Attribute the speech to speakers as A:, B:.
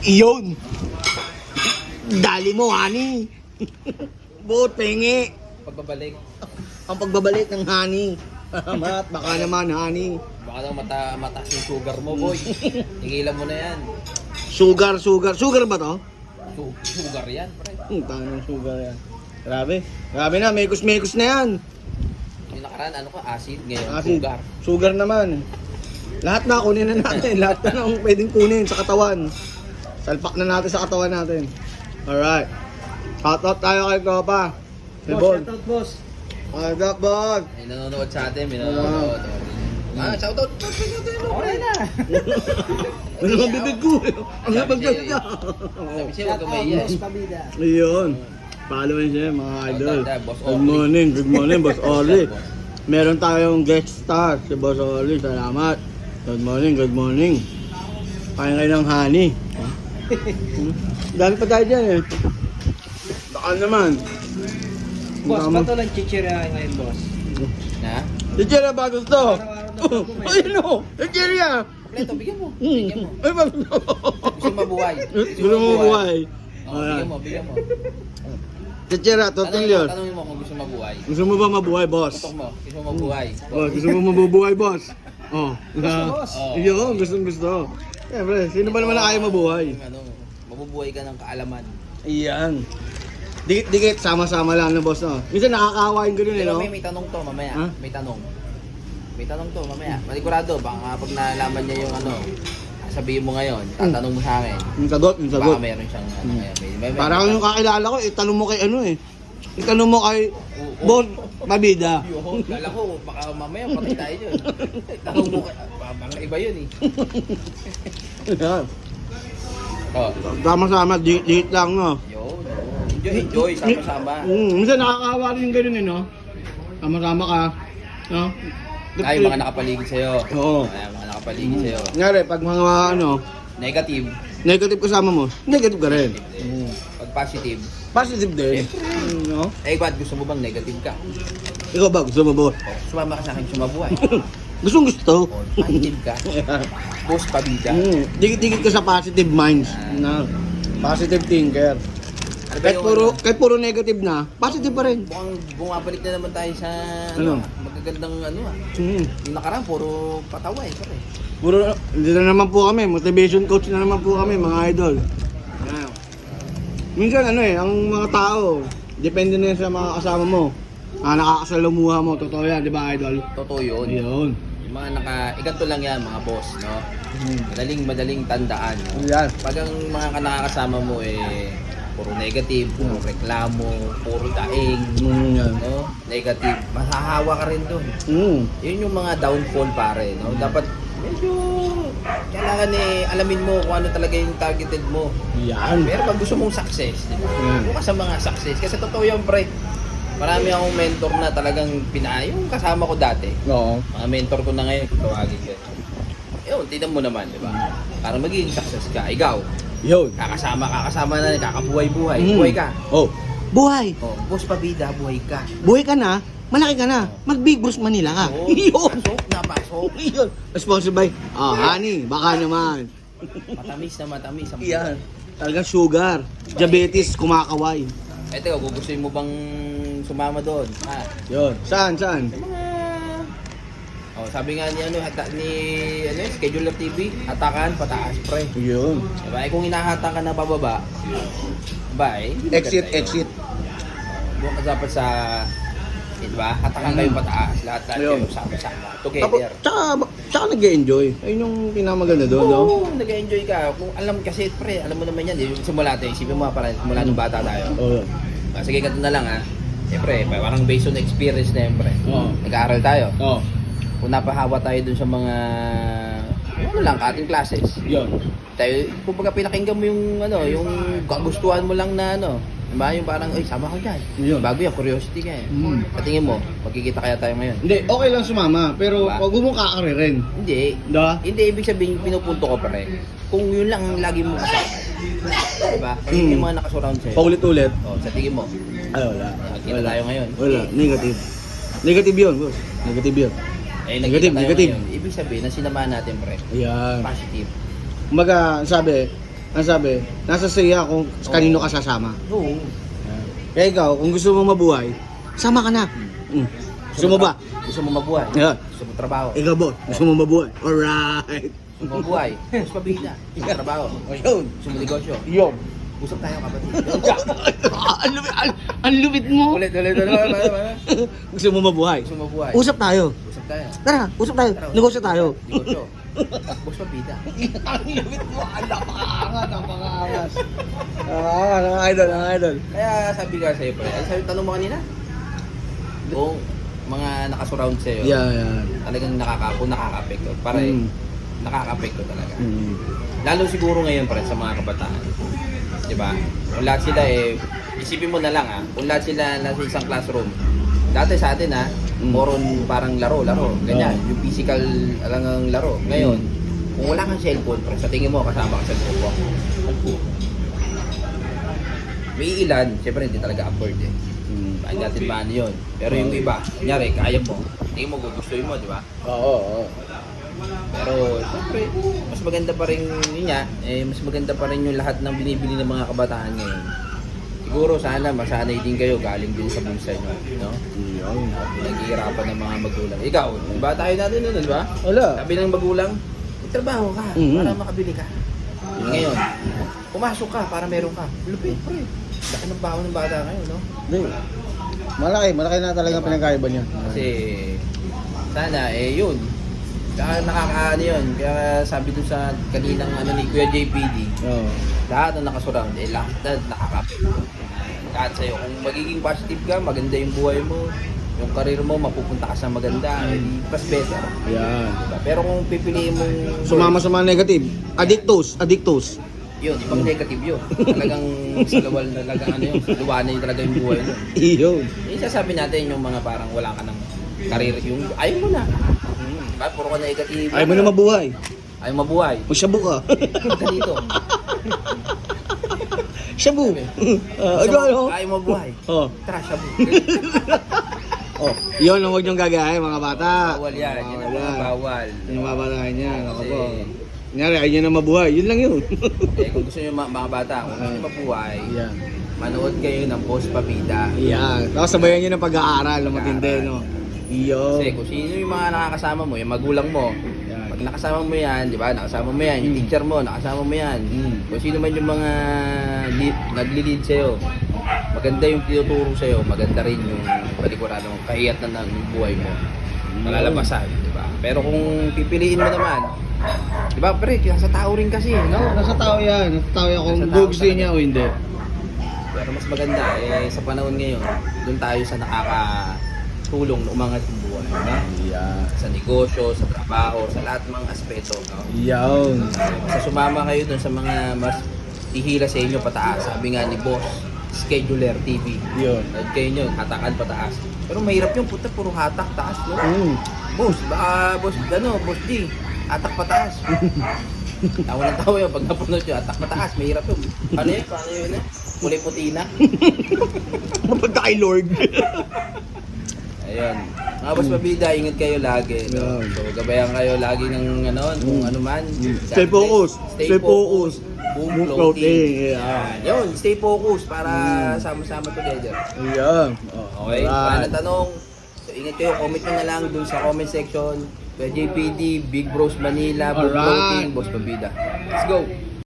A: Iyon. Dali mo, honey. Buot, pengi.
B: Pagbabalik.
A: Ang pagbabalik ng honey. Mat, baka naman, honey.
B: Baka daw mataas yung sugar mo, boy. Tigilan mo na yan.
A: Sugar. Sugar ba to?
B: Sugar yan, pre.
A: Tanong sugar yan. Grabe na, mekos na yan.
B: Yung nakaraan, ano ka, acid. Ngayon,
A: Acid.
B: sugar.
A: Sugar naman. Lahat na, kunin na natin. Lahat na ang pwedeng kunin sa katawan. Salpak na natin sa katawan natin. Alright. Shoutout tayo kay Tropa. Si Bon.
C: Shoutout, boss.
A: Shoutout, Bon.
B: May nanonood sa atin, may nanonood. Shoutout.
C: Okay na.
A: Ano ang bibig ko? Ang labag ka siya.
B: Sabi siya, huwag ka maiya.
C: Boss Pabida.
A: Ayun. Followin siya mga idol.
B: Boss
A: Good
B: Orly.
A: morning, Boss Orly. Meron tayong guest star, si Boss Orly. Salamat. Good morning. Kain kayo ng honey. Dami pa tayo dyan eh. Baka naman.
C: Boss, ba't walang chichirya ngayon, boss?
B: Na?
A: Chichira ba gusto?
C: Araw-araw na
A: Ayun o! Chichira!
B: Kompleto, bigyan mo. Bigyan mo.
A: Ay, ba gusto?
B: Gusto mo mabuhay.
A: Gusto mo mabuhay?
B: Bigyan mo.
A: Chichira, total yun.
B: Tanungin mo kung gusto mabuhay.
A: Gusto mo ba mabuhay, boss?
B: Tutok mo, gusto mo mabuhay.
A: Oh, gusto mo mabubuhay, boss? Oh,
C: boss.
A: Yun, gusto. Siyempre, sino ba naman na kaya mabuhay?
B: Mabubuhay ka ng kaalaman.
A: Iyan. Dikit, sama-sama lang na boss, no? Minsan nakakawa yung ganun, eh,
B: Pero
A: no?
B: may tanong to mamaya.
A: Ha?
B: May tanong to mamaya. Maligurado, baka pag nalaman niya yung ano, sabihin mo ngayon, tatanong mo sa akin.
A: Yung sagot.
B: Baka meron siyang ano ngayon.
A: Para kung yung kakilala ko, itanong mo kay ano, eh. Itanong mo kay Bon Pabida.
B: Yun, kala ko, baka mamaya patay tayo dyan. Tanong mo, baka iba yun eh.
A: Yan.
B: Oh,
A: Sama-sama, dikit lang, no?
B: yun. Enjoy, sama-sama.
A: Minsan nakakawa rin yung ganun, eh, no? Sama-sama ka, no?
B: Ay, mga nakapaligid sa'yo.
A: Oo.
B: Ay, mga nakapaligid sa'yo.
A: Ngari, pag mga ano,
B: Negative.
A: negative kasama mo, negative ka rin.
B: Pag positive.
A: Positive din. No?
B: Eh, ba't gusto mo bang negative ka?
A: Ikaw ba, gusto mo ba?
B: Sumama ka sa akin, sumabuhay.
A: Gustong gusto.
B: O, positive ka. Boss Pabida.
A: Dikit-dikit ka sa positive minds. Na positive thinker.
B: Ano ba
A: Kahit puro negative na, positive pa rin.
B: Mukhang bumabalik na naman tayo sa
A: Ano?
B: magagandang ano ah.
A: Hmm.
B: Yung nakaraan, puro patawa eh. Pare.
A: Puro, hindi na naman po kami, motivation coach na naman po kami, mga idol. Yan. Minsan ano eh, ang mga tao, depende na yan sa mga kasama mo. Nakakasalamuha mo, totoo yan, di ba idol?
B: Totoo yun.
A: Yun.
B: Yung mga iganto lang yan mga boss, no? Madaling tandaan. No?
A: Yan.
B: Pag ang mga nakakasama mo eh, puro negative, puro reklamo, puro daing,
A: Yan.
B: no? Negative, mahahawa ka rin doon. Yun yung mga downfall pare, no? Dapat medyo kailangan alamin mo kung ano talaga yung targeted mo.
A: Yan.
B: Pero pag gusto mong success, di ba?
A: Yan.
B: Bukas sa mga success. Kasi totoo yan, pre. Marami akong mentor na talagang yung kasama ko dati.
A: Oo.
B: Mga mentor ko na ngayon, kung tawagin ko. Yun, tignan mo naman, di ba? Para magiging success ka. Ikaw,
A: Yun.
B: kakasama na, kakabuhay-buhay. Buhay ka.
A: Oh. Buhay.
B: Oh, Boss Pabida, buhay ka.
A: Buhay ka na, malaki ka na, mag-Big Bruce Manila ka.
B: Oh,
A: Yun.
B: pasok.
A: Yun. Sponsored by, honey, baka naman.
B: Matamis na matamis. Ang
A: Yan. Talagang sugar. Diabetes, kumakaway.
B: Teka, gugustuhin mo bang sumama doon? Ha?
A: Yun. Saan?
B: Sa mga... Oh, sabi nga niya Scheduler TV, hatakan pataas, pre.
A: Yun.
B: Diba? Eh, kung hinahatan ka na pababa,
A: Exit.
B: Doon ka dapat sa, diba? Hatakan kayo pataas, lahat
A: Ayun.
B: kayo sama-sama.
A: Tapos,
B: Together.
A: tsaka nag-enjoy. Ayun yung pinamaganda doon, no?
B: Oo, nag-enjoy ka. Kung alam kasi, pre, alam mo naman yan, yung simula tayo, isipin mo pala, simula nung bata tayo.
A: Oo.
B: Sige, ganito na lang ha. Siyempre, parang based on experience na yun, pre.
A: Oo.
B: Nag-aaral tayo.
A: Oo.
B: Kung napahawa tayo dun sa mga ano lang, cutting classes.
A: Yun.
B: Tayo, kumbaga pinakinggan mo yung yung kagustuhan mo lang na diba? Yung parang, sama ko dyan.
A: Yun.
B: Bago yan, curiosity ka eh. Patingin mo, magkikita kaya tayo ngayon?
A: Hindi, okay lang sumama, pero
B: Diba?
A: wag mo kakaririn.
B: Hindi.
A: Da?
B: Hindi, ibig sabihin, pinupunto ko pa rin. Kung yun lang ang lagi mo kasama. Diba? Kung yung mga nakasurround sa'yo.
A: Paulit-ulit.
B: Sa tingin mo,
A: Ay, wala.
B: nakikita tayo ngayon.
A: Wala. Negative. Negative yun, boss. Negative yun.
B: Eh,
A: Negative,
B: nakikita tayo
A: negative.
B: ngayon. Ibig sabihin, na sinamahan natin, pre.
A: Ayan.
B: Positive.
A: Kumbaga, ang sabi, nasa saya kung kanino ka sasama.
B: Oo.
A: Kaya ikaw, kung gusto mong mabuhay, sama ka na. Gusto mo ba?
B: Gusto mo mabuhay?
A: Yeah.
B: Gusto mo trabaho?
A: Ikaw boss, gusto mo mabuhay? Alright.
B: Gusto mo mabuhay? Gusto mo bihina? Gusto mo trabaho?
A: Ayun.
B: Gusto mo negosyo?
A: Yun.
B: Usap tayo kapatid.
A: Ang lupit mo.
B: Ulit.
A: Gusto mo mabuhay?
B: Gusto mo mabuhay?
A: Usap tayo.
B: Usap tayo.
A: Tara, usap tayo. Negosyo tayo.
B: Negosyo. Gusto mo bida?
A: Ang lupit mo. Napakaangas. Ang idol.
B: Kaya sabi ka sa'yo, pre. Ano sabi, tanong mo kanina? Kung mga nakasurround sa'yo,
A: Yeah.
B: talagang nakaka-apekto. Pare, nakaka-apekto talaga. Lalo siguro ngayon, pre, sa mga kabataan. Diba? Kung lahat sila isipin mo na lang kung lahat sila nasa isang classroom. Dati sa atin more on parang laro, ganyan. Yung physical ang laro. Ngayon, kung wala kang cellphone, pre, sa tingin mo kasama ka sa grupo. May ilan, syempre hindi talaga afford Ay natin ba yun? Pero yung iba, kunyari, kaya mo. Tingin mo, gugustuhin mo, di ba?
A: Oo.
B: Pero, syempre, mas maganda pa rin yun mas maganda pa rin yung lahat ng binibili ng mga kabataan ngayon. Siguro, sana, masanay din kayo, galing din sa bulsa nyo, no? Naghihirapan ng mga magulang. Ikaw, di ba tayo natin nun, di ba?
A: Wala.
B: Sabi ng magulang, trabaho ka, para makabili ka. Ngayon, pumasok ka para meron ka. Lupit, pre. Laki ng baho ng bata ngayon, no?
A: Hindi. Malaki na talaga pinagkaiba niya.
B: Kasi sana yun. Kaya nakakaano yun. Kaya sabi dun sa kaninang ni Kuya JPD, lahat na nakasurround, lahat na nakakapit. Kahit sa'yo, kung magiging positive ka, maganda yung buhay mo, yung karir mo, mapupunta ka sa maganda, mas better.
A: Yan.
B: Diba? Pero kung pipiliin mong
A: Sumama sa mga negative. Addictos.
B: yun, ibang negative yun. Talagang sa lawal talagang yun, luwanay talaga yung buhay nun.
A: Iyon.
B: Yung sasabi natin yung mga parang wala ka ng karir, yung ayaw mo na. Diba? Puro ka negative.
A: Ayaw mo na mabuhay.
B: Ayaw mabuhay.
A: Magsabu ka.
B: Ka dito.
A: Shabu.
B: Ayaw mabuhay.
A: Oh.
B: Tara, shabu.
A: Yun ang huwag niyong gagahin mga bata.
B: Bawal yan. Yun ang mga bawal.
A: Yung babalahin niya. Ako
B: Kasi-
A: po. Kunyari, ayaw niya na mabuhay. Yun lang yun.
B: Kung gusto nyo mga bata, kung gusto nyo mabuhay,
A: Yan.
B: manood kayo ng Boss Pabida.
A: Yan. Tapos sabayan niyo ng pag-aaral. Ng matindi, no? Iyon.
B: Kasi kung sino yung mga nakakasama mo, yung magulang mo,
A: Yan.
B: pag nakasama mo yan, di ba? Nakasama mo yan, yung teacher mo, nakasama mo yan. Kung sino man yung mga nagli-lead sa'yo, maganda yung tinuturo sa'yo, maganda rin yung palikuran ng kahiyat na ng buhay mo. Malalabasan, di ba? Pero kung pipiliin mo naman, di ba, pre, nasa tao rin kasi, no?
A: Nasa tao yan. Nasa tao yan kung
B: Nasa tao
A: gugustuhin niya o hindi.
B: Pero mas maganda, sa panahon ngayon, doon tayo sa nakakatulong na umangat yung buhay, no?
A: Yan.
B: Sa negosyo, sa trabaho, sa lahat ng mga aspeto, no?
A: Yan.
B: Sa sumama kayo dun sa mga mas tihila sa inyo pataas. Sabi nga ni Boss, Scheduler TV.
A: Yun.
B: At kayo nyo, hatakan pataas. Pero mahirap yung puta, puro hatak taas, no? Boss, baka Boss D, hatak pataas. Tawa ng tawa yun, pag napunod yun, hatak pataas, mahirap yun. Paano yun? Kulay puti na.
A: Mapunta kay Lord.
B: Ayun. Mga Boss Pabida, ingat kayo lagi. No?
A: Yeah.
B: So, gabayan kayo lagi ng kung ano man.
A: Stay focused. Stay focused.
B: Boom
A: Boom
B: floating.
A: floating, yeah.
B: Yun, stay focused para sama-sama together.
A: Yan.
B: Okay? Wala na tanong. So, ingat kayo. Comment nyo na lang dun sa comment section. JPD, Big Bros Manila, Boom
A: Alright.
B: Floating, Boss Pabida. Let's go!